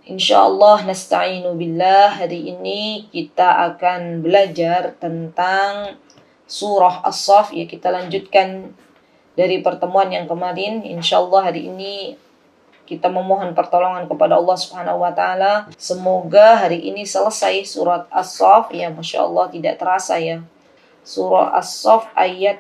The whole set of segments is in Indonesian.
Insyaallah nasta'inu billah. Hari ini kita akan belajar tentang surah As-Saff. Ya, kita lanjutkan dari pertemuan yang kemarin. Insyaallah hari ini kita memohon pertolongan kepada Allah Subhanahu wa taala. Semoga hari ini selesai surat As-Saff. Ya, Masya Allah tidak terasa ya. Surah As-Saff ayat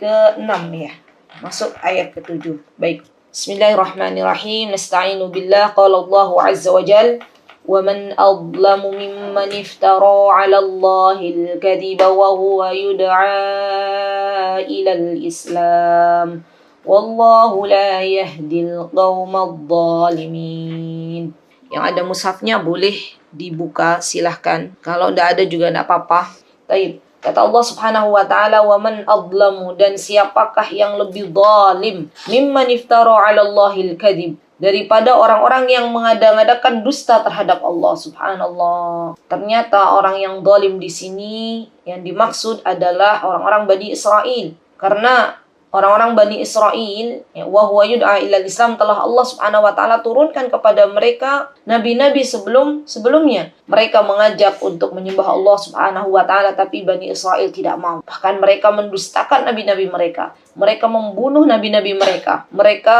ke-6 ya. Masuk ayat ke-7. Baik. Bismillahirrahmanirrahim. Nasta'inu billah. Qala Allahu azza wa jal. Wa man adlamu mimman iftara 'ala Allahil kadhiba wa huwa yud'a ila al-Islam. Wallahu la yahdil qaumadh dhalimin. Yang ada mushafnya boleh dibuka, silahkan. Kalau tidak ada juga tidak apa-apa. Baik. Kata Allah Subhanahu wa taala, "Wa man adlamu," dan siapakah yang lebih zalim, mimman iftara 'ala Allahil kadhib, daripada orang-orang yang mengada-ngadakan dusta terhadap Allah. Subhanallah. Ternyata orang yang zalim di sini yang dimaksud adalah orang-orang Bani Israel. Karena orang-orang Bani Israel, ya, wa huwa yud'a ilal Islam, telah Allah Subhanahu wa taala turunkan kepada mereka nabi-nabi sebelumnya. Mereka mengajak untuk menyembah Allah Subhanahu wa taala, tapi Bani Israel tidak mau. Bahkan mereka mendustakan nabi-nabi mereka. Mereka membunuh nabi-nabi mereka. Mereka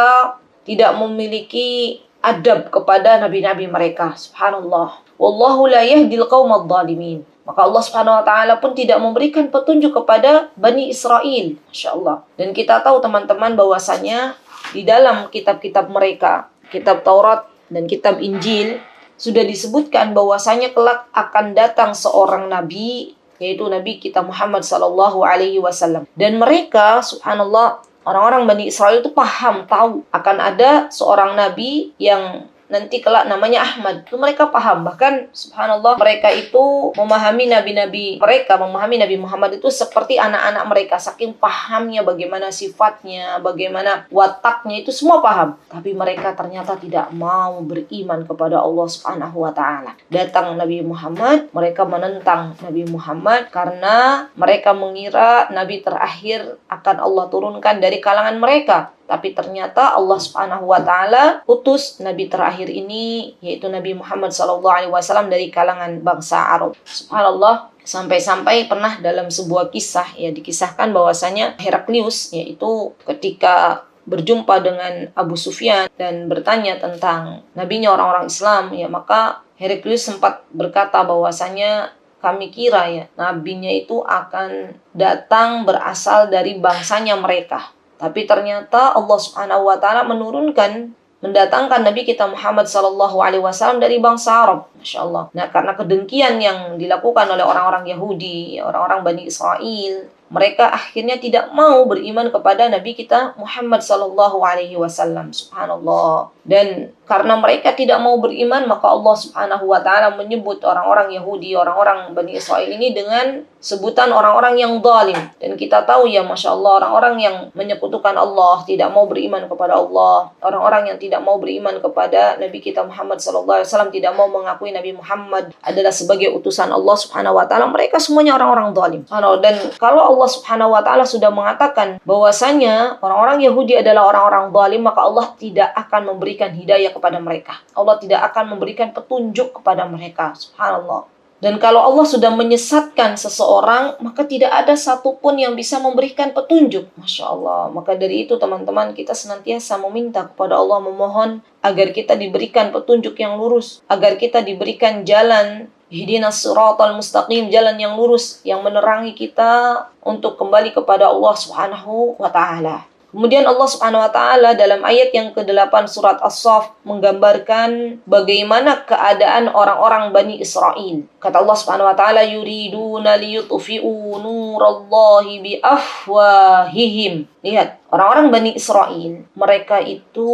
tidak memiliki adab kepada nabi-nabi mereka. Subhanallah. Wallahu la yahdil qaumadh dhalimin. Maka Allah Subhanahu wa taala pun tidak memberikan petunjuk kepada Bani Israel. Masya Allah. Dan kita tahu teman-teman bahwasanya di dalam kitab-kitab mereka, kitab Taurat dan kitab Injil, sudah disebutkan bahwasanya kelak akan datang seorang nabi, yaitu Nabi kita Muhammad sallallahu alaihi wasallam. Dan mereka, subhanallah, orang-orang Bani Israel itu paham, tahu akan ada seorang nabi yang nanti kelak namanya Ahmad. Itu mereka paham. Bahkan subhanallah mereka itu memahami nabi-nabi mereka, memahami Nabi Muhammad itu seperti anak-anak mereka. Saking pahamnya bagaimana sifatnya, bagaimana wataknya, itu semua paham. Tapi mereka ternyata tidak mau beriman kepada Allah Subhanahu wa taala. Datang Nabi Muhammad, mereka menentang Nabi Muhammad karena mereka mengira nabi terakhir akan Allah turunkan dari kalangan mereka. Tapi ternyata Allah Subhanahu wa taala utus nabi terakhir ini, yaitu Nabi Muhammad sallallahu alaihi wasallam, dari kalangan bangsa Arab. Subhanallah, sampai-sampai pernah dalam sebuah kisah ya dikisahkan bahwasanya Heraklius, yaitu ketika berjumpa dengan Abu Sufyan dan bertanya tentang nabinya orang-orang Islam, ya maka Heraklius sempat berkata bahwasanya kami kira ya nabinya itu akan datang berasal dari bangsanya mereka. Tapi ternyata Allah Subhanahu wa taala mendatangkan Nabi kita Muhammad sallallahu alaihi wasallam dari bangsa Arab. Masya Allah. Nah, karena kedengkian yang dilakukan oleh orang-orang Yahudi, orang-orang Bani Israel, mereka akhirnya tidak mau beriman kepada Nabi kita Muhammad sallallahu alaihi wasallam. Subhanallah. Dan karena mereka tidak mau beriman, maka Allah Subhanahu wa taala menyebut orang-orang Yahudi, orang-orang Bani Israel ini dengan sebutan orang-orang yang zalim. Dan kita tahu ya, Masya Allah, orang-orang yang menyekutukan Allah, tidak mau beriman kepada Allah, orang-orang yang tidak mau beriman kepada Nabi kita Muhammad sallallahu alaihi wasallam, tidak mau mengakui Nabi Muhammad adalah sebagai utusan Allah Subhanahu wa taala, mereka semuanya orang-orang zalim. Dan kalau Allah Subhanahu wa taala sudah mengatakan bahwasanya orang-orang Yahudi adalah orang-orang zalim, maka Allah tidak akan memberikan hidayah kepada mereka. Allah tidak akan memberikan petunjuk kepada mereka. Subhanallah. Dan kalau Allah sudah menyesatkan seseorang, maka tidak ada satupun yang bisa memberikan petunjuk. Masya Allah. Maka dari itu teman-teman, kita senantiasa meminta kepada Allah, memohon agar kita diberikan petunjuk yang lurus, agar kita diberikan jalan ihdinas siratal mustaqim, jalan yang lurus yang menerangi kita untuk kembali kepada Allah Subhanahu wa taala. Kemudian Allah Subhanahu wa taala dalam ayat yang ke-8 surat As-Saff menggambarkan bagaimana keadaan orang-orang Bani Israel. Kata Allah Subhanahu wa taala, yuriduna liyutfi'u nurallahi bi afwahihim. Lihat, orang-orang Bani Israel, mereka itu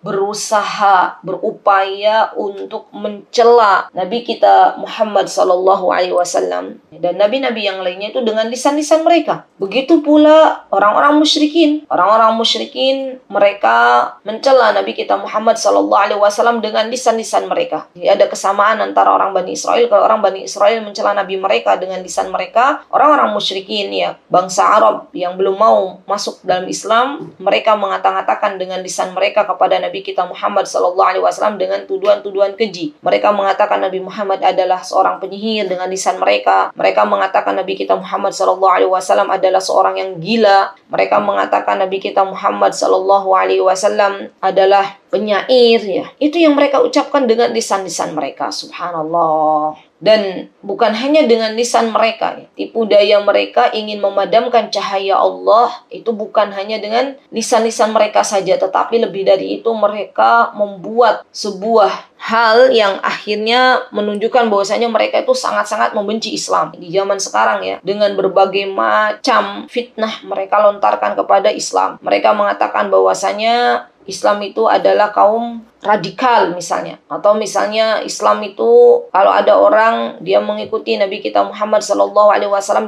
berusaha, berupaya untuk mencela Nabi kita Muhammad sallallahu alaihi wasallam dan nabi-nabi yang lainnya itu dengan lisan-lisan mereka. Begitu pula orang-orang musyrikin. Orang-orang musyrikin mereka mencela Nabi kita Muhammad sallallahu alaihi wasallam dengan lisan-lisan mereka. Jadi ada kesamaan antara orang Bani Israel. Kalau orang Bani Israel mencela nabi mereka dengan lisan mereka, orang-orang musyrikin ya, bangsa Arab yang belum mau masuk dalam Islam, mereka mengata-ngatakan dengan lisan mereka kepada Nabi Nabi kita Muhammad SAW dengan tuduhan-tuduhan keji. Mereka mengatakan Nabi Muhammad adalah seorang penyihir dengan lisan mereka. Mereka mengatakan Nabi kita Muhammad SAW adalah seorang yang gila. Mereka mengatakan Nabi kita Muhammad SAW adalah penyair, ya. Itu yang mereka ucapkan dengan lisan-lisan mereka, subhanallah. Dan bukan hanya dengan lisan mereka, ya. Tipu daya mereka ingin memadamkan cahaya Allah itu bukan hanya dengan lisan-lisan mereka saja, tetapi lebih dari itu mereka membuat sebuah hal yang akhirnya menunjukkan bahwasanya mereka itu sangat-sangat membenci Islam di zaman sekarang, ya. Dengan berbagai macam fitnah mereka lontarkan kepada Islam. Mereka mengatakan bahwasanya Islam itu adalah kaum radikal misalnya. Atau misalnya Islam itu kalau ada orang dia mengikuti Nabi kita Muhammad SAW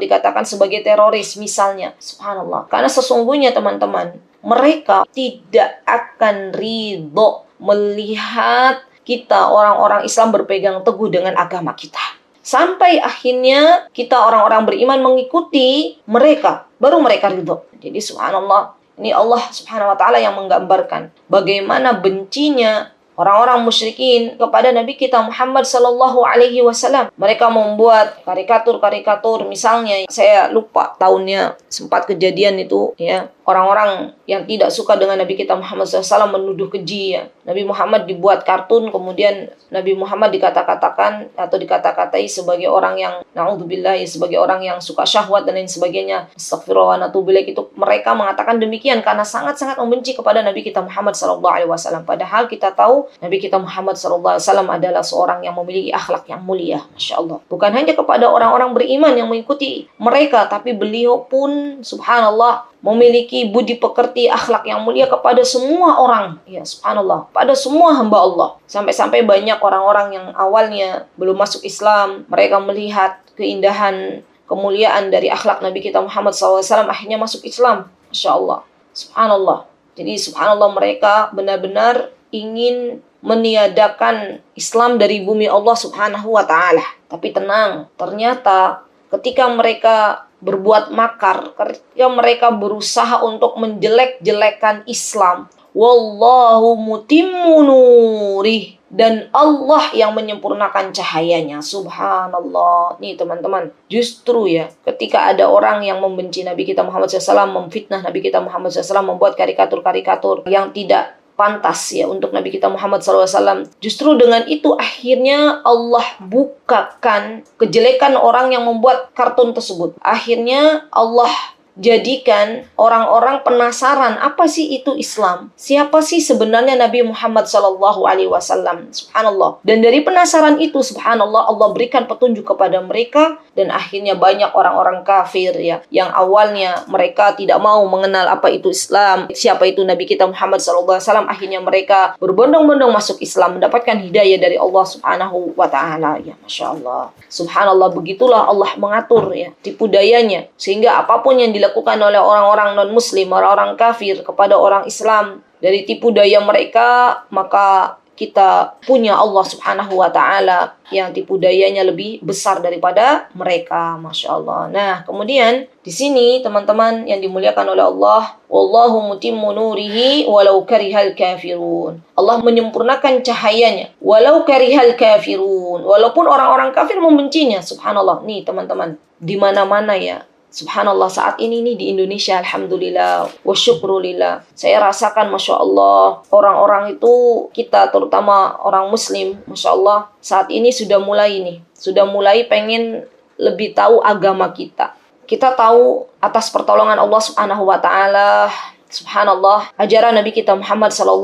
dikatakan sebagai teroris misalnya. Subhanallah. Karena sesungguhnya teman-teman, mereka tidak akan ridho melihat kita orang-orang Islam berpegang teguh dengan agama kita. Sampai akhirnya kita orang-orang beriman mengikuti mereka, baru mereka ridho. Jadi subhanallah, ini Allah subhanahu wa ta'ala yang menggambarkan bagaimana bencinya orang-orang musyrikin kepada Nabi kita Muhammad sallallahu alaihi wasallam. Mereka membuat karikatur-karikatur, misalnya saya lupa tahunnya, sempat kejadian itu, ya. Orang-orang yang tidak suka dengan Nabi kita Muhammad SAW menuduh keji, ya. Nabi Muhammad dibuat kartun, kemudian Nabi Muhammad dikata-katakan atau dikata-katai sebagai orang yang na'udzubillah, sebagai orang yang suka syahwat dan lain sebagainya. Astagfirullah wa natubu ilaih. Itu mereka mengatakan demikian karena sangat-sangat membenci kepada Nabi kita Muhammad SAW. Padahal kita tahu Nabi kita Muhammad SAW adalah seorang yang memiliki akhlak yang mulia, Masya Allah. Bukan hanya kepada orang-orang beriman yang mengikuti mereka, tapi beliau pun subhanallah memiliki budi pekerti, akhlak yang mulia kepada semua orang, ya subhanallah, pada semua hamba Allah. Sampai-sampai banyak orang-orang yang awalnya belum masuk Islam, mereka melihat keindahan, kemuliaan dari akhlak Nabi kita Muhammad SAW, akhirnya masuk Islam, Masya Allah, subhanallah. Jadi subhanallah, mereka benar-benar ingin meniadakan Islam dari bumi Allah subhanahu wa ta'ala. Tapi tenang, ternyata ketika mereka berbuat makar, ketika mereka berusaha untuk menjelek-jelekan Islam, wallahu mutimmu nurih, dan Allah yang menyempurnakan cahayanya, subhanallah. Nih teman-teman, justru ya, ketika ada orang yang membenci Nabi kita Muhammad SAW, memfitnah Nabi kita Muhammad SAW, membuat karikatur-karikatur yang tidak pantas, ya, untuk Nabi kita Muhammad SAW. Justru dengan itu akhirnya Allah bukakan kejelekan orang yang membuat kartun tersebut. Akhirnya Allah jadikan orang-orang penasaran, apa sih itu Islam? Siapa sih sebenarnya Nabi Muhammad SAW? Subhanallah. Dan dari penasaran itu, subhanallah, Allah berikan petunjuk kepada mereka, dan akhirnya banyak orang-orang kafir, ya, yang awalnya mereka tidak mau mengenal apa itu Islam, siapa itu Nabi kita Muhammad SAW, akhirnya mereka berbondong-bondong masuk Islam, mendapatkan hidayah dari Allah Subhanahu wa ta'ala, ya, Masya Allah. Subhanallah, begitulah Allah mengatur, ya, tipu dayanya, sehingga apapun yang dilakukan oleh orang-orang non-muslim, orang-orang kafir kepada orang Islam, dari tipu daya mereka, maka kita punya Allah Subhanahu wa ta'ala yang tipu dayanya lebih besar daripada mereka, Masya Allah. Nah, kemudian di sini teman-teman yang dimuliakan oleh Allah, wallahu mutimmu nurihi walau karihal kafirun. Allah menyempurnakan cahayanya walau karihal kafirun, walaupun orang-orang kafir membencinya. Subhanallah. Nih teman-teman, di mana-mana, ya, subhanallah, saat ini nih di Indonesia, alhamdulillah wa syukrulillah, saya rasakan Masya Allah, orang-orang itu, kita terutama orang muslim, Masya Allah, saat ini sudah mulai pengen lebih tahu agama kita. Kita tahu atas pertolongan Allah Subhanahu wa ta'ala, subhanallah, ajaran Nabi kita Muhammad SAW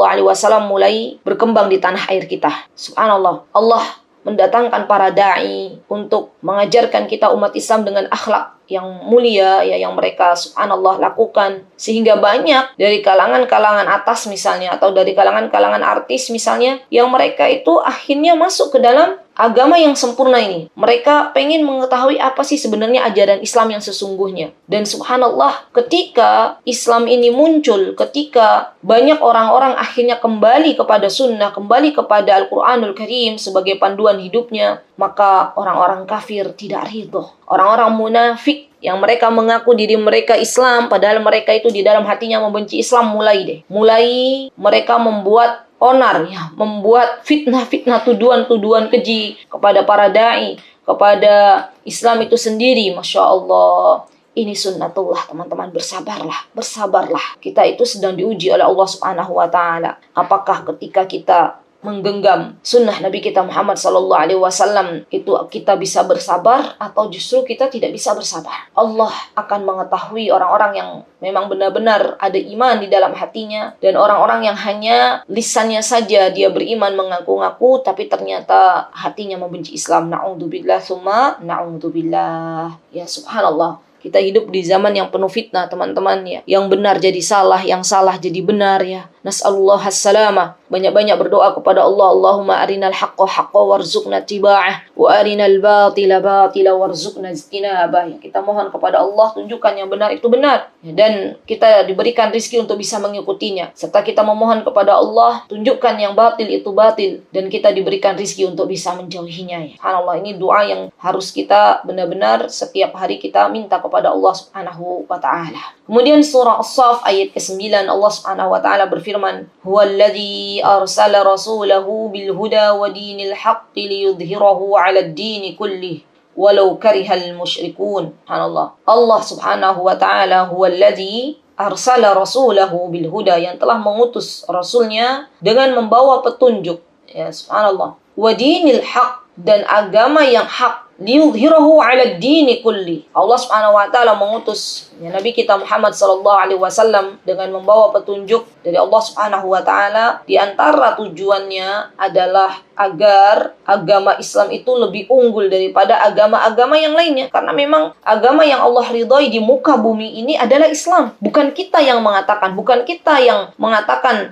mulai berkembang di tanah air kita. Subhanallah, Allah mendatangkan para da'i untuk mengajarkan kita umat Islam dengan akhlak yang mulia, ya, yang mereka subhanallah lakukan, sehingga banyak dari kalangan-kalangan atas misalnya, atau dari kalangan-kalangan artis misalnya, yang mereka itu akhirnya masuk ke dalam agama yang sempurna ini. Mereka pengen mengetahui apa sih sebenarnya ajaran Islam yang sesungguhnya. Dan subhanallah, ketika Islam ini muncul, ketika banyak orang-orang akhirnya kembali kepada sunnah, kembali kepada Al-Quranul Karim sebagai panduan hidupnya, maka orang-orang kafir tidak ridho. Orang-orang munafik yang mereka mengaku diri mereka Islam, padahal mereka itu di dalam hatinya membenci Islam, mulai mereka membuat onar, ya, membuat fitnah-fitnah, tuduhan-tuduhan keji kepada para dai, kepada Islam itu sendiri. Masya Allah. Ini sunnatullah, teman-teman. Bersabarlah. Kita itu sedang diuji oleh Allah Subhanahu wa Ta'ala. Apakah ketika kita menggenggam sunnah Nabi kita Muhammad sallallahu alaihi wasallam itu kita bisa bersabar, atau justru kita tidak bisa bersabar? Allah akan mengetahui orang-orang yang memang benar-benar ada iman di dalam hatinya, dan orang-orang yang hanya lisannya saja dia beriman, mengaku-ngaku, tapi ternyata hatinya membenci Islam. Na'udzubillah summa na'udzubillah. Ya subhanallah. Kita hidup di zaman yang penuh fitnah, teman-teman, ya. Yang benar jadi salah, yang salah jadi benar, ya. Nas'alullah as-salamah. Banyak-banyak berdoa kepada Allah. Allahumma arinal haqqa haqqa warzuqna tiba'ah, wa arinal batila batila warzuqna ijtinabah. Ya, kita mohon kepada Allah, tunjukkan yang benar itu benar, ya, dan kita diberikan rezeki untuk bisa mengikutinya. Serta kita memohon kepada Allah, tunjukkan yang batil itu batil, dan kita diberikan rezeki untuk bisa menjauhinya. Ya. Subhanallah, ini doa yang harus kita benar-benar setiap hari kita minta kepada Allah Subhanahu wa Ta'ala. Kemudian surah As-Saff ayat ke-9, Allah Subhanahu wa Ta'ala berfirman, huwallazi arsala rasulahu bil huda wa dinil haqqi liyudhhirahu 'alad dini kullih walau karihal musyrikun. Subhanallah. Allah Subhanahu wa Ta'ala huwallazi arsala rasulahu bil huda, yang telah mengutus rasulnya dengan membawa petunjuk, ya subhanallah, wa dinil haqq, dan agama yang hak, liyudhhirahu 'alad dini kulli. Allah Subhanahu wa Ta'ala mengutus Nabi kita Muhammad sallallahu alaihi wasallam dengan membawa petunjuk dari Allah Subhanahu wa Ta'ala. Di antara tujuannya adalah agar agama Islam itu lebih unggul daripada agama-agama yang lainnya. Karena memang agama yang Allah ridhai di muka bumi ini adalah Islam. Bukan kita yang mengatakan,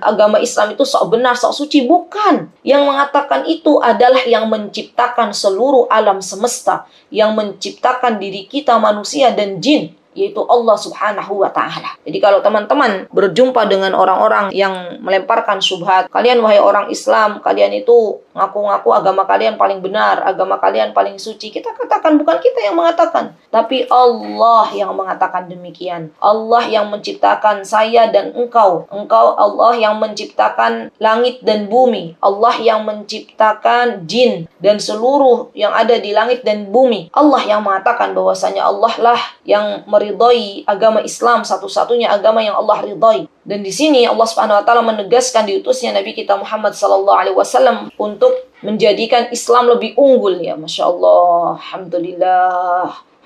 agama Islam itu sok benar, sok suci. Bukan. Yang mengatakan itu adalah yang menciptakan seluruh alam semesta, yang menciptakan diri kita manusia dan jin, yaitu Allah Subhanahu wa Ta'ala. Jadi kalau teman-teman berjumpa dengan orang-orang yang melemparkan syubhat, kalian wahai orang Islam, kalian itu ngaku-ngaku agama kalian paling benar, agama kalian paling suci, kita katakan bukan kita yang mengatakan, tapi Allah yang mengatakan demikian. Allah yang menciptakan saya dan engkau. Allah yang menciptakan langit dan bumi. Allah yang menciptakan jin dan seluruh yang ada di langit dan bumi. Allah yang mengatakan bahwasanya Allah lah yang meridhai agama Islam, satu-satunya agama yang Allah ridhai. Dan di sini Allah Subhanahu wa Ta'ala menegaskan diutusnya Nabi kita Muhammad sallallahu alaihi wasallam untuk menjadikan Islam lebih unggul, ya Masya Allah.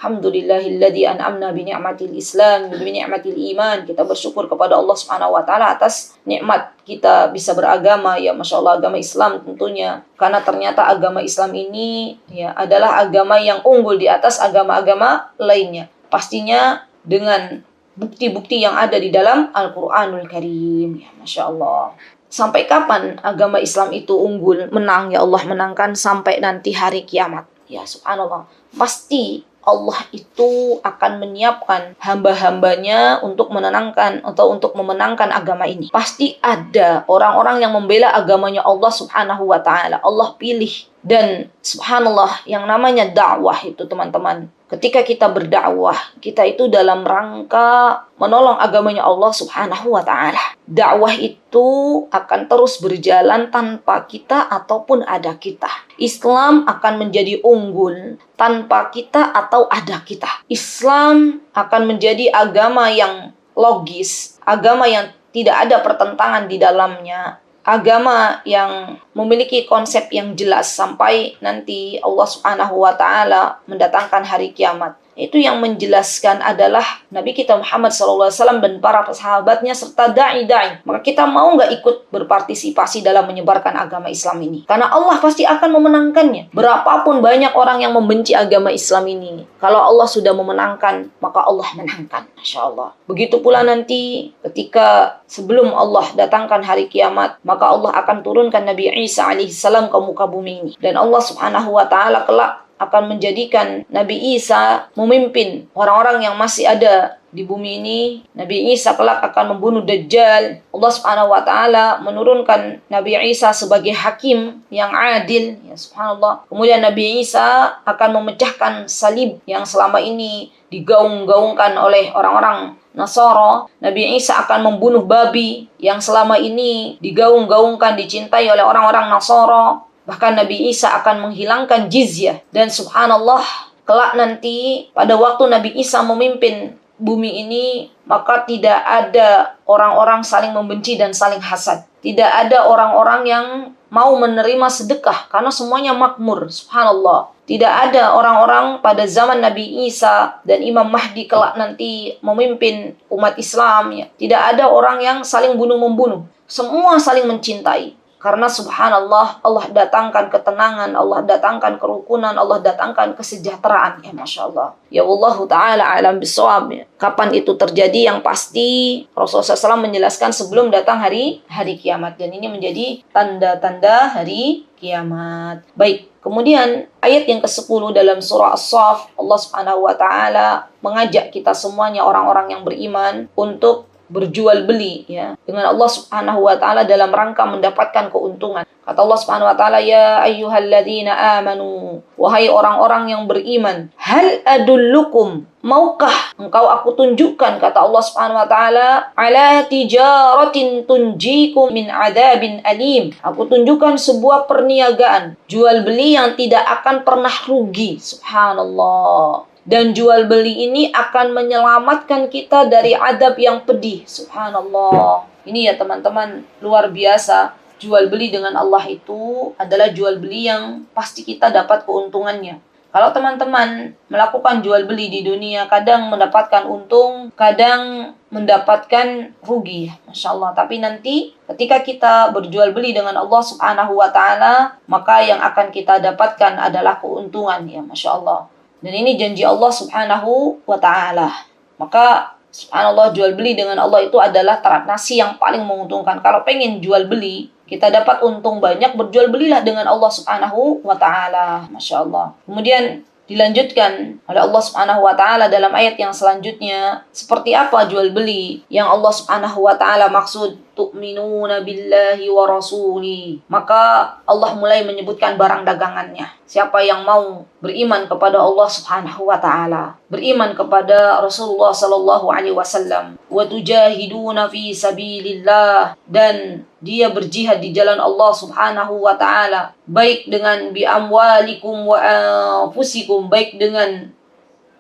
Alhamdulillahilladzi an'amna bi ni'matil Islam bi ni'matil iman. Kita bersyukur kepada Allah Subhanahu wa Ta'ala atas nikmat kita bisa beragama, ya Masya Allah, agama Islam tentunya. Karena ternyata agama Islam ini, ya, adalah agama yang unggul di atas agama-agama lainnya. Pastinya dengan bukti-bukti yang ada di dalam Al-Quranul Karim. Ya, Masya Allah. Sampai kapan agama Islam itu unggul, menang, ya Allah menangkan sampai nanti hari kiamat. Ya subhanallah. Pasti Allah itu akan menyiapkan hamba-hambanya untuk menenangkan atau untuk memenangkan agama ini. Pasti ada orang-orang yang membela agamanya Allah Subhanahu wa Ta'ala. Allah pilih. Dan subhanallah, yang namanya dakwah itu teman-teman, ketika kita berdakwah, kita itu dalam rangka menolong agamanya Allah Subhanahu wa Ta'ala. Dakwah itu akan terus berjalan tanpa kita ataupun ada kita. Islam akan menjadi unggul tanpa kita atau ada kita. Islam akan menjadi agama yang logis, agama yang tidak ada pertentangan di dalamnya, agama yang memiliki konsep yang jelas sampai nanti Allah Subhanahu wa Ta'ala mendatangkan hari kiamat. Itu yang menjelaskan adalah Nabi kita Muhammad SAW dan para sahabatnya serta da'i-da'i. Maka kita mau nggak ikut berpartisipasi dalam menyebarkan agama Islam ini? Karena Allah pasti akan memenangkannya. Berapapun banyak orang yang membenci agama Islam ini, kalau Allah sudah memenangkan, maka Allah menangkan. Masya Allah. Begitu pula nanti ketika sebelum Allah datangkan hari kiamat, maka Allah akan turunkan Nabi Isa alaihissalam ke muka bumi ini. Dan Allah Subhanahu wa Ta'ala kelak akan menjadikan Nabi Isa memimpin orang-orang yang masih ada di bumi ini. Nabi Isa kelak akan membunuh Dajjal. Allah Subhanahu wa Ta'ala menurunkan Nabi Isa sebagai hakim yang adil, ya subhanallah. Kemudian Nabi Isa akan memecahkan salib yang selama ini digaung-gaungkan oleh orang-orang Nasara, Nabi Isa akan membunuh babi yang selama ini digaung-gaungkan, dicintai oleh orang-orang Nasara. Bahkan Nabi Isa akan menghilangkan jizyah. Dan subhanallah, kelak nanti pada waktu Nabi Isa memimpin bumi ini, maka tidak ada orang-orang saling membenci dan saling hasad. Tidak ada orang-orang yang mau menerima sedekah karena semuanya makmur. Subhanallah. Tidak ada orang-orang pada zaman Nabi Isa dan Imam Mahdi kelak nanti memimpin umat Islam. Ya. Tidak ada orang yang saling bunuh-membunuh. Semua saling mencintai. Karena subhanallah, Allah datangkan ketenangan, Allah datangkan kerukunan, Allah datangkan kesejahteraan. Ya Masya Allah. Ya Allah Ta'ala alam bisawab. Kapan itu terjadi? Yang pasti Rasulullah SAW menjelaskan sebelum datang hari kiamat. Dan ini menjadi tanda-tanda hari kiamat. Baik, kemudian ayat yang ke-10 dalam surah As-Saff, Allah Subhanahu wa Ta'ala mengajak kita semuanya orang-orang yang beriman untuk berjual beli ya dengan Allah Subhanahu wa taala dalam rangka mendapatkan keuntungan. Kata Allah Subhanahu wa taala, ya ayyuhalladzina amanu, wahai orang-orang yang beriman, hal adullukum, maukah engkau aku tunjukkan, kata Allah Subhanahu wa taala, ala tijaratin tunjikum min adzabin alim. Aku tunjukkan sebuah perniagaan, jual beli yang tidak akan pernah rugi. Subhanallah. Dan jual beli ini akan menyelamatkan kita dari adab yang pedih. Subhanallah. Ini ya teman-teman, luar biasa. Jual beli dengan Allah itu adalah jual beli yang pasti kita dapat keuntungannya. Kalau teman-teman melakukan jual beli di dunia, kadang mendapatkan untung, kadang mendapatkan rugi. Masya Allah. Tapi nanti ketika kita berjual beli dengan Allah Subhanahu wa Ta'ala, maka yang akan kita dapatkan adalah keuntungan. Ya Masya Allah. Dan ini janji Allah Subhanahu wa Ta'ala. Maka subhanallah, jual beli dengan Allah itu adalah transaksi yang paling menguntungkan. Kalau pengen jual beli, kita dapat untung banyak, berjual belilah dengan Allah Subhanahu wa Ta'ala. Masya Allah. Kemudian dilanjutkan oleh Allah Subhanahu wa Ta'ala dalam ayat yang selanjutnya, seperti apa jual beli yang Allah Subhanahu wa Ta'ala maksud, tu'minuna billahi wa rasuli. Maka Allah mulai menyebutkan barang dagangannya. Siapa yang mau beriman kepada Allah Subhanahu wa Ta'ala, beriman kepada Rasulullah sallallahu alaihi wasallam, wa tujahiduna fi sabilillah, dan dia berjihad di jalan Allah Subhanahu wa Ta'ala, baik dengan bi amwalikum wa anfusikum, baik dengan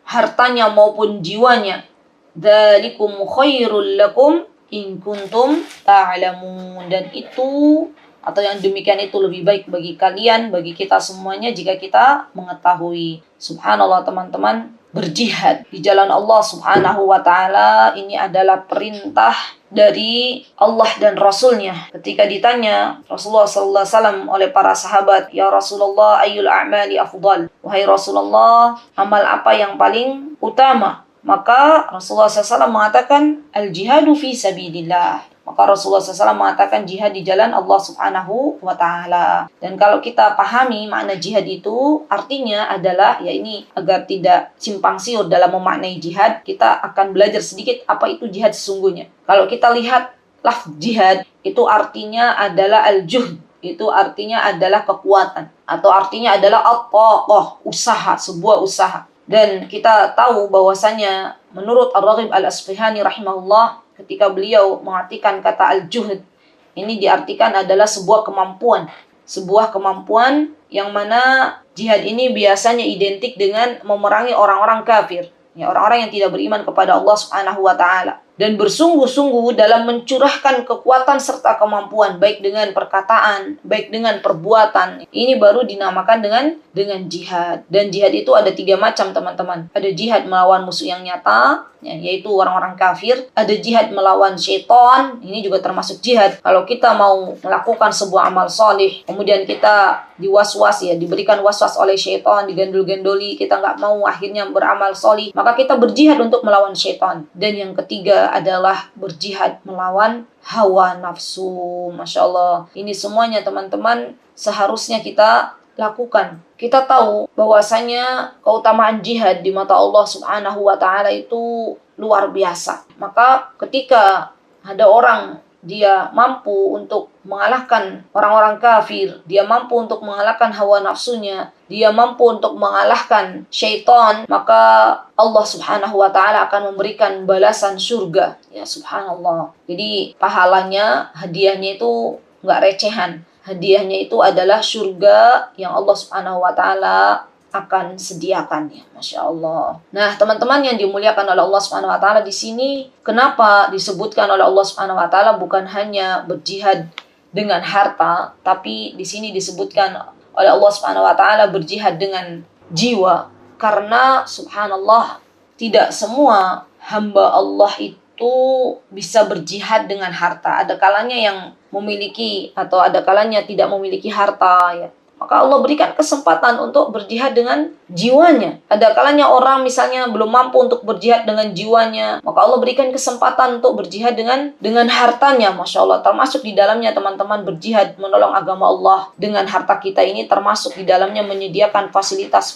hartanya maupun jiwanya. Dzalikum khairul lakum in kuntum ta'lamun. Dan itu atau yang demikian itu lebih baik bagi kalian, bagi kita semuanya jika kita mengetahui. Subhanallah teman-teman, berjihad di jalan Allah Subhanahu wa Ta'ala ini adalah perintah dari Allah dan Rasulnya. Ketika ditanya Rasulullah sallallahu alaihi wasallam oleh para sahabat, ya Rasulullah, ayyul a'mali afdal? Wahai Rasulullah, amal apa yang paling utama? Maka Rasulullah SAW mengatakan al-jihadu fi sabilillah. Maka Rasulullah SAW mengatakan jihad di jalan Allah Subhanahu wa Ta'ala. Dan kalau kita pahami makna jihad itu, artinya adalah, ya ini agar tidak simpang siur dalam memaknai jihad, kita akan belajar sedikit apa itu jihad sesungguhnya. Kalau kita lihat lafz jihad, itu artinya adalah al-juhd. Itu artinya adalah kekuatan. Atau artinya adalah at-taqah, usaha, sebuah usaha. Dan kita tahu bahwasanya menurut Ar-Raghib Al-Asfihani rahimahullah, ketika beliau mengartikan kata al-juhd, ini diartikan adalah sebuah kemampuan. Sebuah kemampuan yang mana jihad ini biasanya identik dengan memerangi orang-orang kafir. Ya, orang-orang yang tidak beriman kepada Allah Subhanahu wa Ta'ala. Dan bersungguh-sungguh dalam mencurahkan kekuatan serta kemampuan, baik dengan perkataan, baik dengan perbuatan. Ini baru dinamakan dengan jihad. Dan jihad itu ada 3 macam teman-teman. Ada jihad melawan musuh yang nyata, yaitu orang-orang kafir. Ada jihad melawan syaitan, ini juga termasuk jihad. Kalau kita mau melakukan sebuah amal soleh, kemudian kita diwaswas, ya, diberikan waswas oleh syaitan, digendol-gendoli, kita nggak mau akhirnya beramal soleh, maka kita berjihad untuk melawan syaitan. Dan yang ketiga adalah berjihad melawan hawa nafsu. Masya Allah. Ini semuanya teman-teman seharusnya kita lakukan. Kita tahu bahwasanya keutamaan jihad di mata Allah Subhanahu wa Ta'ala itu luar biasa. Maka ketika ada orang dia mampu untuk mengalahkan orang-orang kafir, dia mampu untuk mengalahkan hawa nafsunya, dia mampu untuk mengalahkan syaitan, maka Allah Subhanahu wa taala akan memberikan balasan surga. Ya subhanallah. Jadi pahalanya, hadiahnya itu enggak recehan. Hadiahnya itu adalah surga yang Allah Subhanahu wa taala akan sediakan, ya, Masya Allah. Nah, teman-teman yang dimuliakan oleh Allah Subhanahu wa taala, di sini kenapa disebutkan oleh Allah Subhanahu wa taala bukan hanya berjihad dengan harta, tapi di sini disebutkan oleh Allah Subhanahu wa taala berjihad dengan jiwa, karena subhanallah, tidak semua hamba Allah itu bisa berjihad dengan harta. Ada kalanya yang memiliki atau ada kalanya tidak memiliki harta, ya. Maka Allah berikan kesempatan untuk berjihad dengan jiwanya. Ada kalanya orang misalnya belum mampu untuk berjihad dengan jiwanya, maka Allah berikan kesempatan untuk berjihad dengan hartanya. Masya Allah, termasuk di dalamnya teman-teman berjihad menolong agama Allah dengan harta kita ini, termasuk di dalamnya menyediakan fasilitas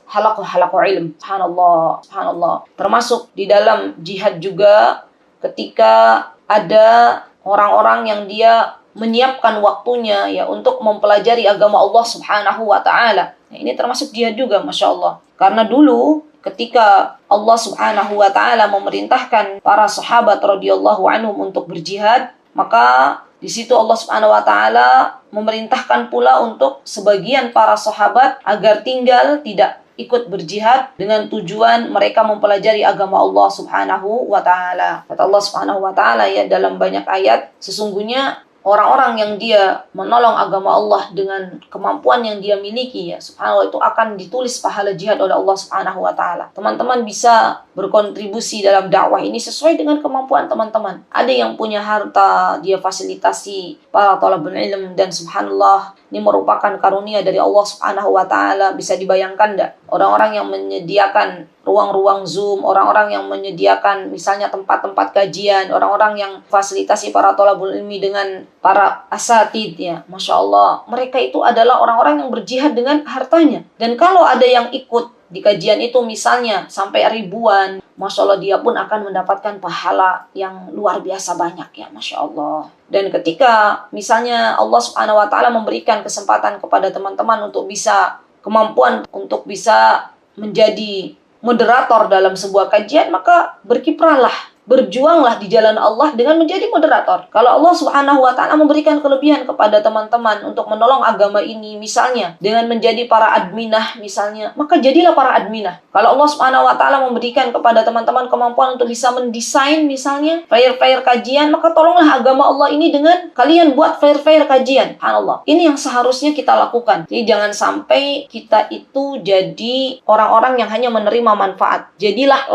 halaqah ilm. Subhanallah, subhanallah. Termasuk di dalam jihad juga ketika ada orang-orang yang dia menyiapkan waktunya, ya, untuk mempelajari agama Allah Subhanahu wa taala. Nah, ini termasuk jihad juga, Masya Allah. Karena dulu ketika Allah Subhanahu wa taala memerintahkan para sahabat radhiyallahu anhum untuk berjihad, maka di situ Allah Subhanahu wa taala memerintahkan pula untuk sebagian para sahabat agar tinggal tidak ikut berjihad dengan tujuan mereka mempelajari agama Allah Subhanahu wa taala. Kata Allah Subhanahu wa taala, ya, dalam banyak ayat, sesungguhnya orang-orang yang dia menolong agama Allah dengan kemampuan yang dia miliki, ya subhanallah, itu akan ditulis pahala jihad oleh Allah Subhanahu wa taala. Teman-teman bisa berkontribusi dalam dakwah ini sesuai dengan kemampuan teman-teman. Ada yang punya harta, dia fasilitasi para thalabul ilm, dan subhanallah, ini merupakan karunia dari Allah Subhanahu wa taala. Bisa dibayangkan enggak? Orang-orang yang menyediakan ruang-ruang Zoom, orang-orang yang menyediakan misalnya tempat-tempat kajian, orang-orang yang fasilitasi para thalabul ilmi dengan para asatid, ya, Masya Allah, mereka itu adalah orang-orang yang berjihad dengan hartanya. Dan kalau ada yang ikut di kajian itu misalnya sampai ribuan, Masya Allah, dia pun akan mendapatkan pahala yang luar biasa banyak, ya, Masya Allah. Dan ketika misalnya Allah Subhanahu wa taala memberikan kesempatan kepada teman-teman untuk bisa kemampuan untuk bisa menjadi moderator dalam sebuah kajian, maka berkiprahlah, berjuanglah di jalan Allah dengan menjadi moderator. Kalau Allah Subhanahu wa taala memberikan kelebihan kepada teman-teman untuk menolong agama ini, misalnya dengan menjadi para adminah misalnya, maka jadilah para adminah. Kalau Allah Subhanahu wa taala memberikan kepada teman-teman kemampuan untuk bisa mendesain misalnya flyer-flyer kajian, maka tolonglah agama Allah ini dengan kalian buat flyer-flyer kajian. Subhanallah. Ini yang seharusnya kita lakukan. Jadi jangan sampai kita itu jadi orang-orang yang hanya menerima manfaat. Jadilah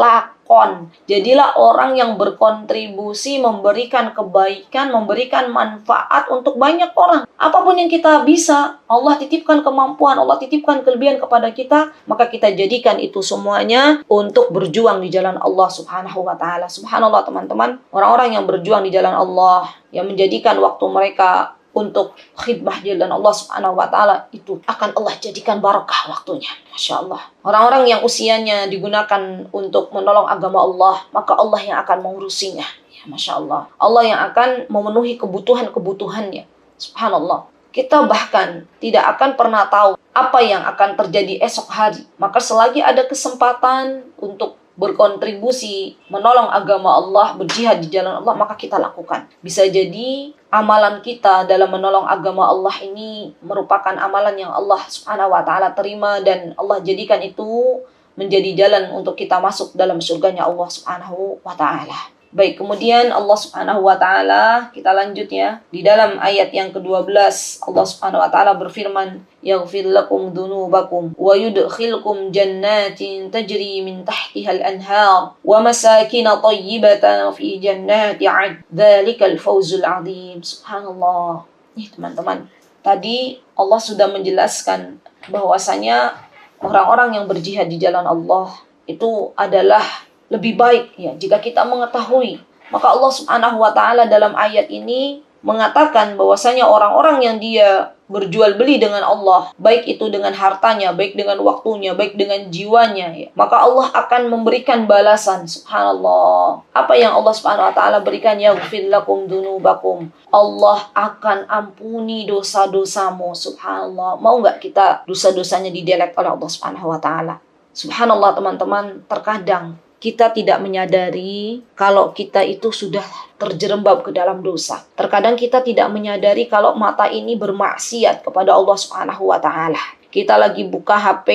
jadilah orang yang berkontribusi, memberikan kebaikan, memberikan manfaat untuk banyak orang. Apapun yang kita bisa, Allah titipkan kemampuan, Allah titipkan kelebihan kepada kita, maka kita jadikan itu semuanya untuk berjuang di jalan Allah Subhanahu wa taala. Subhanallah teman-teman, orang-orang yang berjuang di jalan Allah, yang menjadikan waktu mereka untuk khidmah di jalan Allah Subhanahu wa taala, itu akan Allah jadikan barakah waktunya. Masya Allah. Orang-orang yang usianya digunakan untuk menolong agama Allah, maka Allah yang akan mengurusinya. Ya, Masya Allah. Allah yang akan memenuhi kebutuhan-kebutuhannya. Subhanallah. Kita bahkan tidak akan pernah tahu apa yang akan terjadi esok hari. Maka selagi ada kesempatan untuk berkontribusi, menolong agama Allah, berjihad di jalan Allah, maka kita lakukan. Bisa jadi amalan kita dalam menolong agama Allah ini merupakan amalan yang Allah Subhanahu wa taala terima, dan Allah jadikan itu menjadi jalan untuk kita masuk dalam surganya Allah Subhanahu wa taala. Baik, kemudian Allah Subhanahu wa taala, kita lanjut ya. Di dalam ayat yang ke-12 Allah Subhanahu wa taala berfirman, "Yaghfir lakum dzunubakum wa yudkhilkum jannatin tajri min tahtiha al-anhar wa masakin thayyibatan fi jannati 'adn. Dzalikal fawzul 'adzim." Subhanallah. Nih teman-teman, tadi Allah sudah menjelaskan bahwasanya orang-orang yang berjihad di jalan Allah itu adalah lebih baik, ya, jika kita mengetahui. Maka Allah Subhanahu wa taala dalam ayat ini mengatakan bahwasanya orang-orang yang dia berjual beli dengan Allah, baik itu dengan hartanya, baik dengan waktunya, baik dengan jiwanya, ya, maka Allah akan memberikan balasan. Subhanallah. Apa yang Allah Subhanahu wa taala berikan? Yaghfir lakum dzunubakum. Allah akan ampuni dosa-dosamu. Subhanallah. Mau nggak kita dosa-dosanya didelete oleh Allah Subhanahu wa taala? Subhanallah teman-teman, terkadang kita tidak menyadari kalau kita itu sudah terjerembab ke dalam dosa. Terkadang kita tidak menyadari kalau mata ini bermaksiat kepada Allah Subhanahu wa taala. Kita lagi buka HP,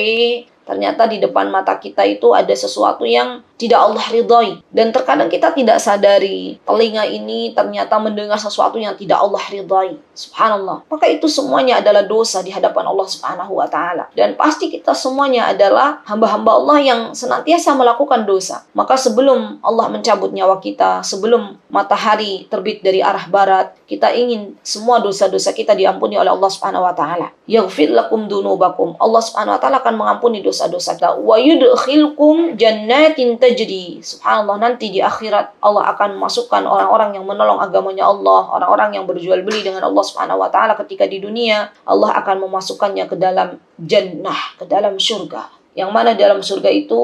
ternyata di depan mata kita itu ada sesuatu yang tidak Allah ridhoi. Dan terkadang kita tidak sadari, telinga ini ternyata mendengar sesuatu yang tidak Allah ridhoi. Subhanallah. Maka itu semuanya adalah dosa di hadapan Allah Subhanahu wa taala. Dan pasti kita semuanya adalah hamba-hamba Allah yang senantiasa melakukan dosa. Maka sebelum Allah mencabut nyawa kita, sebelum matahari terbit dari arah barat, kita ingin semua dosa-dosa kita diampuni oleh Allah Subhanahu wa taala. Yaghfir lakum dzunubakum. Allah Subhanahu wa taala akan mengampuni dosa-dosa kita. Wa yudkhilkum jannatin tajri. Subhanallah, nanti di akhirat Allah akan memasukkan orang-orang yang menolong agamanya Allah, orang-orang yang berjual beli dengan Allah Subhanahu wa taala ketika di dunia, Allah akan memasukkannya ke dalam jannah, ke dalam surga. Yang mana dalam surga itu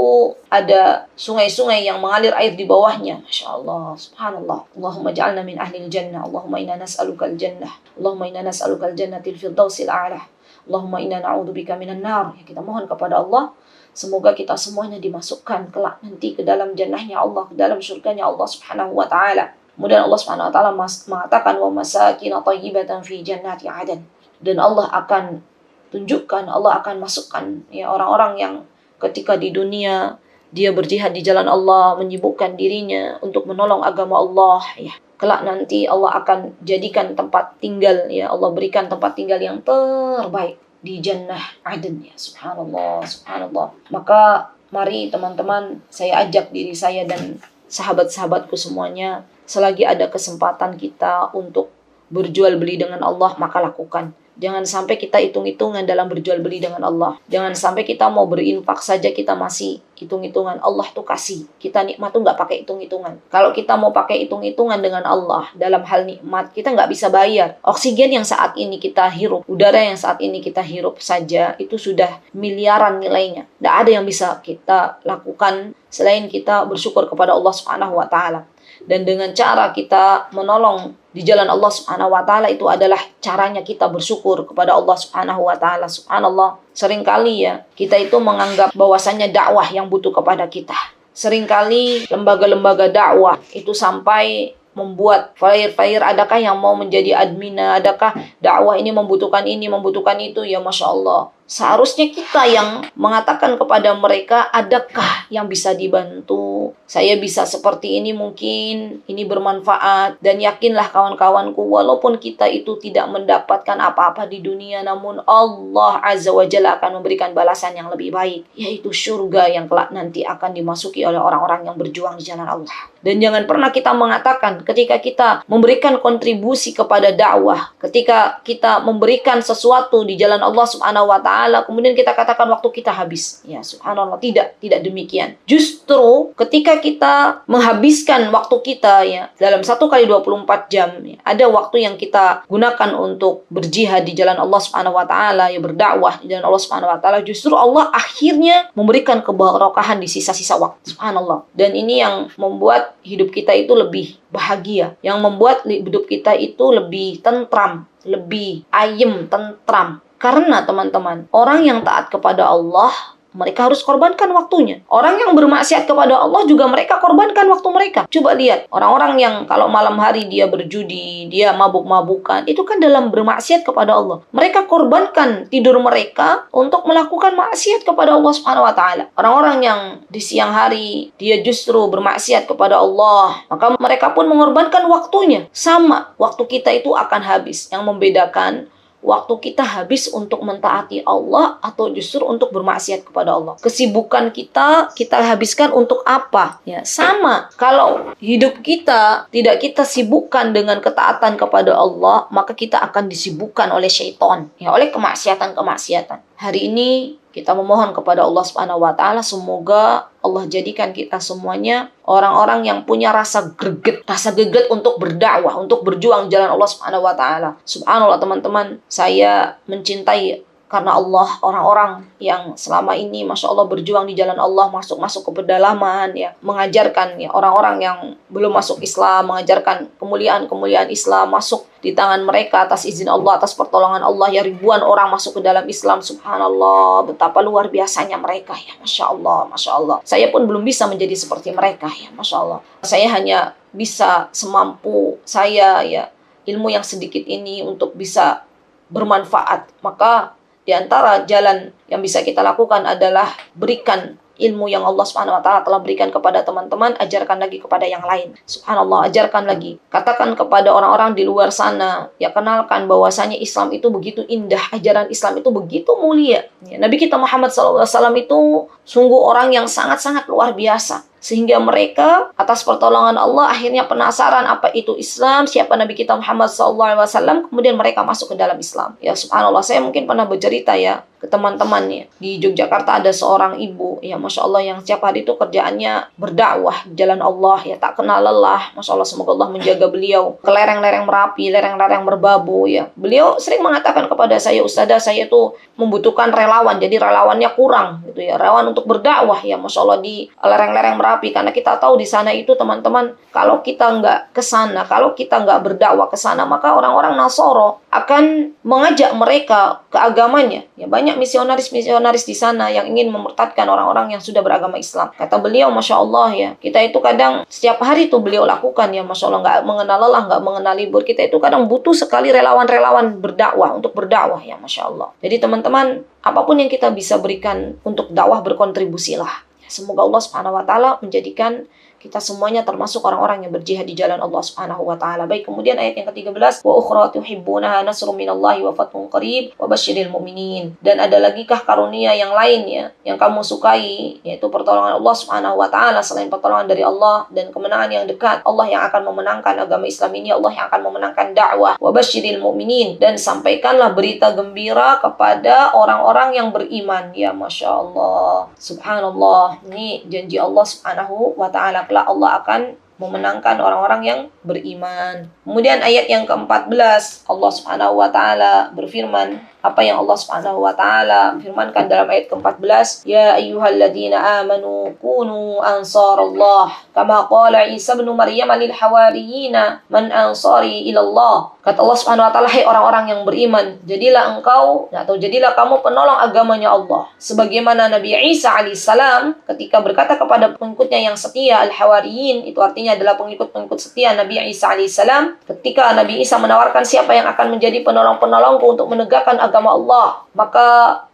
ada sungai-sungai yang mengalir air di bawahnya. Masya Allah, subhanallah. Allahumma ja'alna min ahlil jannah. Allahumma inna nas'aluka al-jannah. Allahumma inna nas'aluka al-jannatil firdausil a'la. Allahumma inna na'udzubika minan nar. Ya, kita mohon kepada Allah, semoga kita semuanya dimasukkan kelak nanti ke dalam jannahnya Allah, ke dalam surganya Allah Subhanahu wa taala. Kemudian Allah Subhanahu wa taala mengatakan wa masakin thayyibatan fi jannati 'adan. Dan Allah akan tunjukkan, Allah akan masukkan ya orang-orang yang ketika di dunia dia berjihad di jalan Allah, menyibukkan dirinya untuk menolong agama Allah, ya. Kelak nanti Allah akan jadikan tempat tinggal, ya, Allah berikan tempat tinggal yang terbaik di Jannah Aden, ya. Subhanallah, subhanallah. Maka mari teman-teman, saya ajak diri saya dan sahabat-sahabatku semuanya, selagi ada kesempatan kita untuk berjual beli dengan Allah, maka lakukan. Jangan sampai kita hitung-hitungan dalam berjual beli dengan Allah. Jangan sampai kita mau berinfak saja kita masih hitung-hitungan. Allah tuh kasih. Kita nikmat tuh nggak pakai hitung-hitungan. Kalau kita mau pakai hitung-hitungan dengan Allah dalam hal nikmat, kita nggak bisa bayar. Oksigen yang saat ini kita hirup, udara yang saat ini kita hirup saja, itu sudah miliaran nilainya. Nggak ada yang bisa kita lakukan selain kita bersyukur kepada Allah Subhanahu wa taala. Dan dengan cara kita menolong di jalan Allah Subhanahu wa taala itu adalah caranya kita bersyukur kepada Allah Subhanahu wa taala. Subhanallah, seringkali ya kita itu menganggap bahwasannya dakwah yang butuh kepada kita. Seringkali lembaga-lembaga dakwah itu sampai membuat flyer-flyer, adakah yang mau menjadi adminnya, adakah dakwah ini membutuhkan itu, ya Masya Allah. Seharusnya kita yang mengatakan kepada mereka, adakah yang bisa dibantu? Saya bisa seperti ini mungkin, ini bermanfaat. Dan yakinlah kawan-kawanku, walaupun kita itu tidak mendapatkan apa-apa di dunia, namun Allah Azza wa Jalla akan memberikan balasan yang lebih baik, yaitu surga yang kelak nanti akan dimasuki oleh orang-orang yang berjuang di jalan Allah. Dan jangan pernah kita mengatakan ketika kita memberikan kontribusi kepada dakwah, ketika kita memberikan sesuatu di jalan Allah Subhanahu wa taala, kemudian kita katakan waktu kita habis. Ya, subhanallah, tidak demikian. Justru ketika kita menghabiskan waktu kita, ya, dalam 1 kali 24 jam, ya, ada waktu yang kita gunakan untuk berjihad di jalan Allah Subhanahu wa taala, ya, berdakwah di jalan Allah Subhanahu wa taala, justru Allah akhirnya memberikan keberkahan di sisa-sisa waktu. Subhanallah. Dan ini yang membuat hidup kita itu lebih bahagia, yang membuat hidup kita itu lebih tentram, lebih ayem, tentram. Karena teman-teman, orang yang taat kepada Allah, mereka harus korbankan waktunya. Orang yang bermaksiat kepada Allah juga mereka korbankan waktu mereka. Coba lihat, orang-orang yang kalau malam hari dia berjudi, dia mabuk-mabukan, itu kan dalam bermaksiat kepada Allah. Mereka korbankan tidur mereka untuk melakukan maksiat kepada Allah Subhanahu wa taala. Orang-orang yang di siang hari dia justru bermaksiat kepada Allah, maka mereka pun mengorbankan waktunya. Sama, waktu kita itu akan habis. Yang membedakan waktu kita habis untuk mentaati Allah atau justru untuk bermaksiat kepada Allah. Kesibukan kita habiskan untuk apa? Ya, sama. Kalau hidup kita tidak kita sibukkan dengan ketaatan kepada Allah, maka kita akan disibukkan oleh syaitan, ya, oleh kemaksiatan-kemaksiatan. hari ini kita memohon kepada Allah Subhanahu wa taala, semoga Allah jadikan kita semuanya orang-orang yang punya rasa greget untuk berdakwah, untuk berjuang jalan Allah Subhanahu wa taala. Subhanallah teman-teman, saya mencintai karena Allah orang-orang yang selama ini Masya Allah berjuang di jalan Allah, masuk ke pedalaman, ya, mengajarkan ya orang-orang yang belum masuk Islam, mengajarkan kemuliaan Islam, masuk di tangan mereka atas izin Allah, atas pertolongan Allah, ya, ribuan orang masuk ke dalam Islam. Subhanallah, betapa luar biasanya mereka, ya, Masya Allah, Masya Allah. Saya pun belum bisa menjadi seperti mereka, ya, Masya Allah. Saya hanya bisa semampu saya, ya, ilmu yang sedikit ini untuk bisa bermanfaat. Maka di antara jalan yang bisa kita lakukan adalah berikan ilmu yang Allah Subhanahu wa taala telah berikan kepada teman-teman, ajarkan lagi kepada yang lain. Subhanallah, ajarkan lagi. Katakan kepada orang-orang di luar sana, ya, kenalkan bahwasanya Islam itu begitu indah, ajaran Islam itu begitu mulia. Ya, Nabi kita Muhammad SAW itu sungguh orang yang sangat-sangat luar biasa. Sehingga mereka atas pertolongan Allah akhirnya penasaran apa itu Islam, siapa Nabi kita Muhammad SAW, kemudian mereka masuk ke dalam Islam. Ya, subhanallah, saya mungkin pernah bercerita ya ke teman-temannya. Di Yogyakarta ada seorang ibu, ya, Masya Allah, yang setiap hari itu kerjaannya berdakwah jalan Allah, ya, tak kenal lelah. Masya Allah, semoga Allah menjaga beliau. Ke lereng-lereng Merapi, lereng-lereng Merbabu, ya. Beliau sering mengatakan kepada saya, Ustazah, saya tuh membutuhkan relawan, jadi relawannya kurang, gitu ya. Relawan untuk berdakwah, ya, Masya Allah, di lereng-lereng Merapi. Karena kita tahu di sana itu, teman-teman, kalau kita nggak ke sana, kalau kita nggak berdakwah ke sana, maka orang-orang Nasoro akan mengajak mereka ke agamanya. Ya, banyak misionaris-misionaris di sana yang ingin memurtadkan orang-orang yang sudah beragama Islam. Kata beliau, Masya Allah, ya, kita itu kadang setiap hari itu beliau lakukan, ya, Masya Allah, nggak mengenal lelah, nggak mengenal libur. Kita itu kadang butuh sekali relawan-relawan berdakwah, untuk berdakwah, ya, Masya Allah. Jadi teman-teman, apapun yang kita bisa berikan untuk dakwah, berkontribusilah. Semoga Allah Subhanahu wa taala menjadikan kita semuanya termasuk orang-orang yang berjihad di jalan Allah Subhanahu wa taala. Baik, kemudian ayat yang ke-13, wa ukhra tuhibbunaha nasrun minallahi wa fathun qarib wa basyiril mu'minin. Dan ada lagi kah karunia yang lainnya yang kamu sukai, yaitu pertolongan Allah Subhanahu wa taala selain pertolongan dari Allah dan kemenangan yang dekat. Allah yang akan memenangkan agama Islam ini, Allah yang akan memenangkan dakwah. Wa basyiril mu'minin, dan sampaikanlah berita gembira kepada orang-orang yang beriman. Ya, Masya Allah, subhanallah, ini janji Allah Subhanahu wa taala, Allah akan memenangkan orang-orang yang beriman. Kemudian ayat yang ke-14, Allah Subhanahu wa taala berfirman, apa yang Allah Subhanahu wa taala firmankan dalam ayat ke-14, ya ayyuhalladzina amanu kunu ansarallah kama qala Isa bin Maryam lil hawariyina man ansari ila Allah. Kata Allah Subhanahu wa taala, hai orang-orang yang beriman, jadilah engkau atau jadilah kamu penolong agamanya Allah, sebagaimana Nabi Isa alaihissalam ketika berkata kepada pengikutnya yang setia, al-hawariyin itu artinya adalah pengikut-pengikut setia Nabi Isa alaihissalam, ketika Nabi Isa menawarkan siapa yang akan menjadi penolong-penolongku untuk menegakkan agama Allah, maka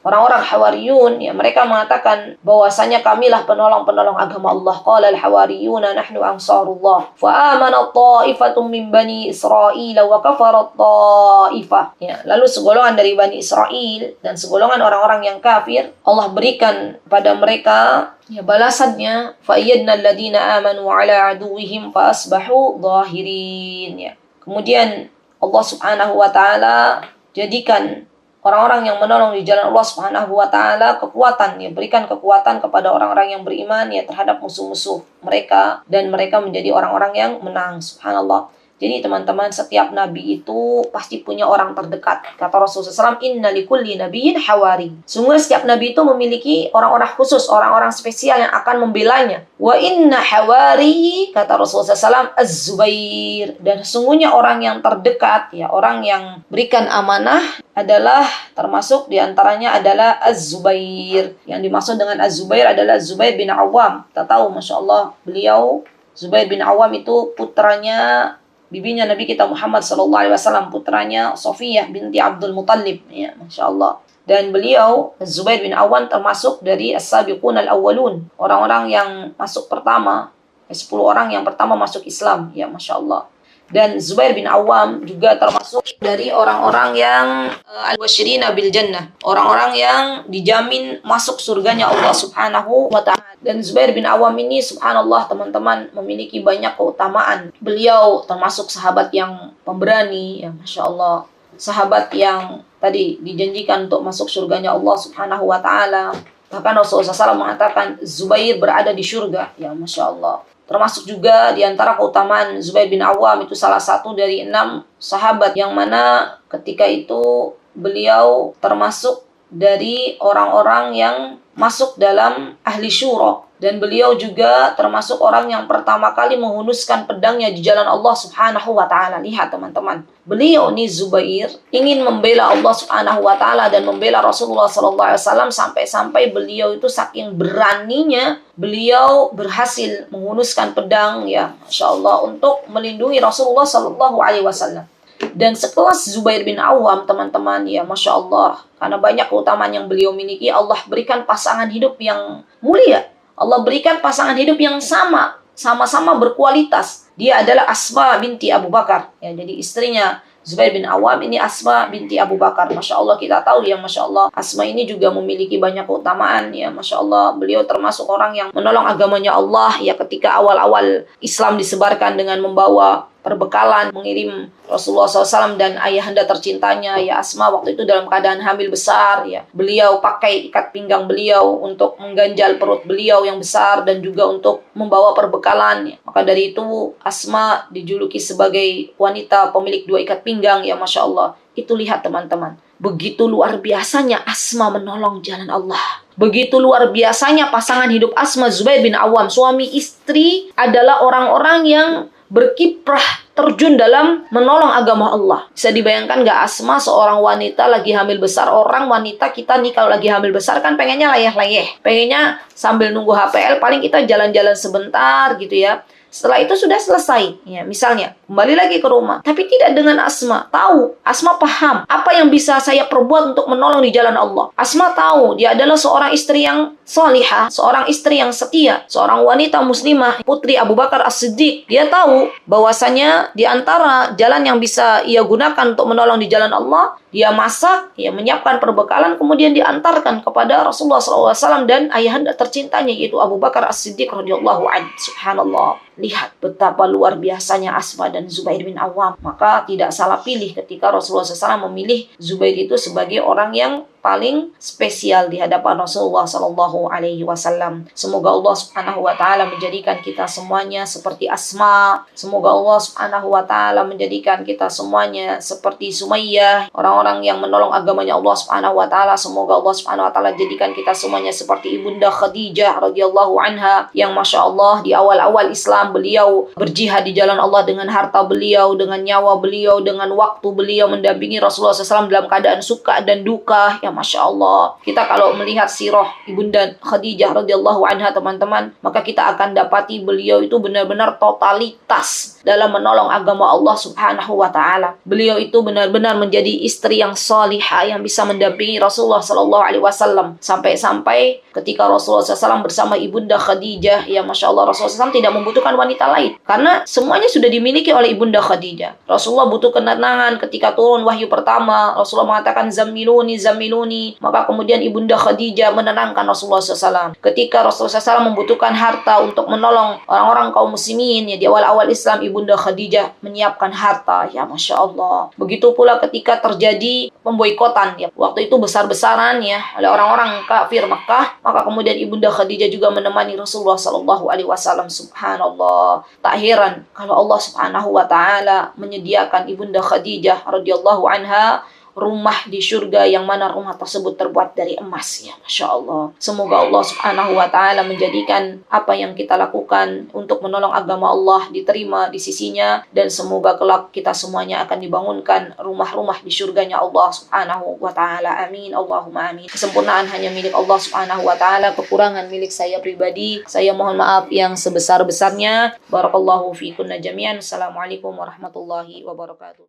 orang-orang Hawariyun, ya, mereka mengatakan bahwasanya kamilah penolong-penolong agama Allah. Qala al-hawariyuna nahnu ansarullah fa amana ta'ifatun min bani Israil wa kafarat ta'ifah. Ya, lalu segolongan dari Bani Israel dan segolongan orang-orang yang kafir, Allah berikan pada mereka, ya, balasannya, fa ayyadna alladhina amanu ala aduwwihim fa asbahu zahirin. Ya. Kemudian Allah Subhanahu wa taala jadikan orang-orang yang menolong di jalan Allah Subhanahu wa taala kekuatan, ya, berikan kekuatan kepada orang-orang yang beriman, ya, terhadap musuh-musuh mereka, dan mereka menjadi orang-orang yang menang. Subhanallah. Jadi teman-teman, setiap nabi itu pasti punya orang terdekat. Kata Rasulullah SAW, inna likulli nabiyyin hawari. Sungguh setiap nabi itu memiliki orang-orang khusus, orang-orang spesial yang akan membelanya. Wa inna hawari, kata Rasulullah SAW, az-Zubair. Dan sesungguhnya orang yang terdekat, ya, orang yang berikan amanah adalah, termasuk diantaranya adalah Az-Zubair. Yang dimaksud dengan Az-Zubair adalah Zubair bin Awam. Kita tahu, Masya Allah, beliau, Zubair bin Awam itu putranya bibinya Nabi kita Muhammad SAW, putranya Sofiyah binti Abdul Muttalib, ya, Masya Allah. Dan beliau, Zubair bin Awam, termasuk dari as-sabiqun al-awwalun, orang-orang yang masuk pertama, 10 orang yang pertama masuk Islam, ya, Masya Allah. Dan Zubair bin Awam juga termasuk dari orang-orang yang al-wasyirina bil jannah, orang-orang yang dijamin masuk surganya Allah Subhanahu wa ta'ala. Dan Zubair bin Awam ini, subhanallah teman-teman, memiliki banyak keutamaan. Beliau termasuk sahabat yang pemberani, ya, Masya Allah, sahabat yang tadi dijanjikan untuk masuk surganya Allah Subhanahu wa taala. Bahkan Rasulullah SAW mengatakan Zubair berada di surga. Ya Masya Allah. Termasuk juga di antara keutamaan Zubair bin Awam, itu salah satu dari 6 sahabat yang mana ketika itu beliau termasuk dari orang-orang yang masuk dalam ahli syura. Dan beliau juga termasuk orang yang pertama kali menghunuskan pedangnya di jalan Allah Subhanahu wa taala. Lihat teman-teman, beliau nih Zubair ingin membela Allah Subhanahu wa taala dan membela Rasulullah sallallahu alaihi wasallam, sampai-sampai beliau itu saking beraninya beliau berhasil menghunuskan pedang, ya Masya Allah, untuk melindungi Rasulullah sallallahu alaihi wasallam. Dan sekelas Zubair bin Awam, teman-teman, ya Masya Allah, karena banyak keutamaan yang beliau miliki, Allah berikan pasangan hidup yang mulia. Allah berikan pasangan hidup yang sama-sama berkualitas. Dia adalah Asma binti Abu Bakar. Ya, jadi istrinya Zubair bin Awam ini Asma binti Abu Bakar. Masya Allah, kita tahu ya Masya Allah, Asma ini juga memiliki banyak keutamaan. Ya Masya Allah, beliau termasuk orang yang menolong agamanya Allah. Ya, ketika awal-awal Islam disebarkan dengan membawa perbekalan, mengirim Rasulullah SAW dan ayahanda tercintanya, ya Asma, waktu itu dalam keadaan hamil besar, ya beliau pakai ikat pinggang beliau untuk mengganjal perut beliau yang besar dan juga untuk membawa perbekalan, ya. Maka dari itu Asma dijuluki sebagai wanita pemilik 2 ikat pinggang, ya Masya Allah. Itu lihat teman-teman, begitu luar biasanya Asma menolong jalan Allah. Begitu luar biasanya pasangan hidup Asma Zubair bin Awam. Suami istri adalah orang-orang yang berkiprah, terjun dalam menolong agama Allah. Bisa dibayangkan gak Asma, seorang wanita lagi hamil besar. Orang wanita kita nih kalau lagi hamil besar kan pengennya layeh-layeh, pengennya sambil nunggu HPL paling kita jalan-jalan sebentar gitu ya. Setelah itu sudah selesai, ya misalnya kembali lagi ke rumah. Tapi tidak dengan Asma. Tahu, Asma paham apa yang bisa saya perbuat untuk menolong di jalan Allah. Asma tahu dia adalah seorang istri yang salihah, seorang istri yang setia, seorang wanita muslimah, putri Abu Bakar As-Siddiq. Dia tahu bahwasanya di antara jalan yang bisa ia gunakan untuk menolong di jalan Allah, dia masak, dia menyiapkan perbekalan, kemudian diantarkan kepada Rasulullah SAW dan ayahanda tercintanya, yaitu Abu Bakar As-Siddiq radhiyallahu anhu. Subhanallah. Lihat betapa luar biasanya Asma dan Zubair bin Awam. Maka tidak salah pilih ketika Rasulullah SAW memilih Zubair itu sebagai orang yang paling spesial di hadapan Rasulullah Sallallahu Alaihi Wasallam. Semoga Allah Subhanahu Wa Taala menjadikan kita semuanya seperti Asma. Semoga Allah Subhanahu Wa Taala menjadikan kita semuanya seperti Sumayyah, orang-orang yang menolong agamanya Allah Subhanahu Wa Taala. Semoga Allah Subhanahu Wa Taala jadikan kita semuanya seperti ibunda Khadijah radhiyallahu anha, yang Masya Allah di awal-awal Islam beliau berjihad di jalan Allah dengan harta beliau, dengan nyawa beliau, dengan waktu beliau mendampingi Rasulullah SAW dalam keadaan suka dan duka. Ya Masya Allah, kita kalau melihat sirah ibunda Khadijah radhiyallahu anha teman-teman, maka kita akan dapati beliau itu benar-benar totalitas dalam menolong agama Allah Subhanahu wa taala. Beliau itu benar-benar menjadi istri yang salihah yang bisa mendampingi Rasulullah sallallahu alaihi wasallam, sampai-sampai ketika Rasulullah SAW bersama ibunda Khadijah, ya Masya Allah, Rasulullah SAW tidak membutuhkan wanita lain karena semuanya sudah dimiliki oleh ibunda Khadijah. Rasulullah butuh ketenangan ketika turun wahyu pertama. Rasulullah mengatakan zamiluni, zamiluni. Maka kemudian ibunda Khadijah menenangkan Rasulullah SAW. Ketika Rasulullah SAW membutuhkan harta untuk menolong orang-orang kaum muslimin, ya di awal-awal Islam ibunda Khadijah menyiapkan harta. Ya Masya Allah. Begitu pula ketika terjadi pemboikotan, ya waktu itu besar-besaran ya oleh orang-orang kafir Makkah, maka kemudian ibunda Khadijah juga menemani Rasulullah Sallallahu Alaihi Wasallam. Subhanallah, tak heran kalau Allah Subhanahu Wa Taala menyediakan ibunda Khadijah radhiyallahu anha rumah di surga, yang mana rumah tersebut terbuat dari emas. Ya Masya Allah. Semoga Allah Subhanahu Wa Taala menjadikan apa yang kita lakukan untuk menolong agama Allah diterima di sisinya, dan semoga kelak kita semuanya akan dibangunkan rumah-rumah di surganya Allah Subhanahu Wa Taala. Amin. Allahumma amin. Kesempurnaan hanya milik Allah Subhanahu Wa Taala, kekurangan milik saya pribadi. Saya mohon maaf yang sebesar-besarnya. Barakallahu fikunna jami'an. Assalamualaikum warahmatullahi wabarakatuh.